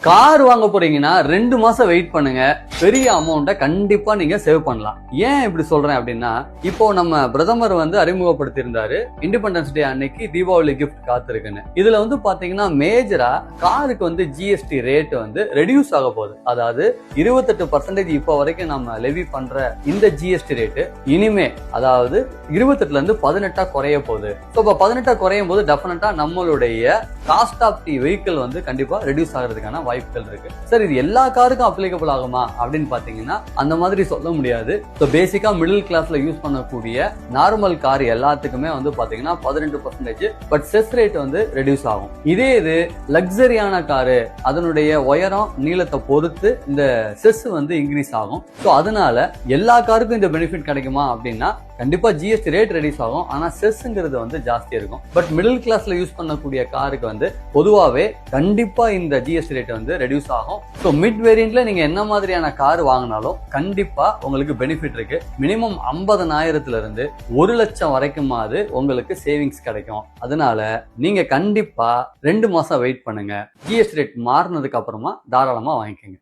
Car வாங்க போறீங்கன்னா 2 மாசம் வெயிட் பண்ணுங்க, பெரிய அமௌண்ட்டை கண்டிப்பா நீங்க சேவ் பண்ணலாம். ஏன் இப்படி சொல்றேன் அப்படின்னா, இப்போ நம்ம பிரதமர் வந்து அறிமுகப்படுத்தி இருந்தாரு இண்டிபெண்டன்ஸ் டே அன்னைக்கு தீபாவளி கிஃப்ட் காத்திருக்குன்னு. இதுல வந்து பாத்தீங்கன்னா மேஜரா காருக்கு வந்து ஜிஎஸ்டி ரேட் வந்து ரெடியூஸ் ஆக போகுது. அதாவது 28% இப்போ வரைக்கும் நம்ம லெவி பண்ற இந்த ஜிஎஸ்டி ரேட்டு இனிமே அதாவது 28ல இருந்து 18 குறைய போகுது. இப்போ 18 குறையும் போது டெஃபினட்டா நம்மளுடைய காஸ்ட் ஆஃப் தி வெஹிக்கிள் வந்து கண்டிப்பா ரெடியூஸ் ஆகிறதுக்கான வாய்ப்புகள் இருக்கு. சார் இது எல்லா காருக்கும் அப்ளிகபிள் ஆகுமா அப்படின்னு பாத்தீங்கன்னா அந்த மாதிரி சொல்ல முடியாது. ஸோ பேசிக்கா மிடில் கிளாஸ்ல யூஸ் பண்ணக்கூடிய நார்மல் கார் எல்லாத்துக்குமே வந்து பாத்தீங்கன்னா 18%, பட் செஸ் ரேட் வந்து ரெடியூஸ் ஆகும். இதே இது லக்ஸரியான காரு அதனுடைய உயரம் நீளத்தை பொறுத்து இந்த செஸ் வந்து இன்க்ரீஸ் ஆகும். ஸோ அதனால எல்லா காருக்கும் இந்த பெனிஃபிட் கிடைக்குமா அப்படின்னா கண்டிப்பா ஜிஎஸ்டி ரேட் ரெடியூஸ் ஆகும், ஆனா செஸ்ங்கிறது வந்து ஜாஸ்தி இருக்கும். பட் மிடில் கிளாஸ்ல யூஸ் பண்ணக்கூடிய காருக்கு வந்து பொதுவாகவே கண்டிப்பா இந்த ஜிஎஸ்டி ரேட் வந்து ரெடியூஸ் ஆகும். ஸோ மிட் வேரியன்ட்ல நீங்க என்ன மாதிரியான கார் வாங்கினாலும் கண்டிப்பா உங்களுக்கு பெனிஃபிட் இருக்கு. மினிமம் 50,000 இருந்து 1 லட்சம் வரைக்குமாவது உங்களுக்கு சேவிங்ஸ் கிடைக்கும். அதனால நீங்க கண்டிப்பா 2 மாசம் வெயிட் பண்ணுங்க. ஜிஎஸ்டி ரேட் மாறினதுக்கு அப்புறமா தாராளமா வாங்கிக்கோங்க.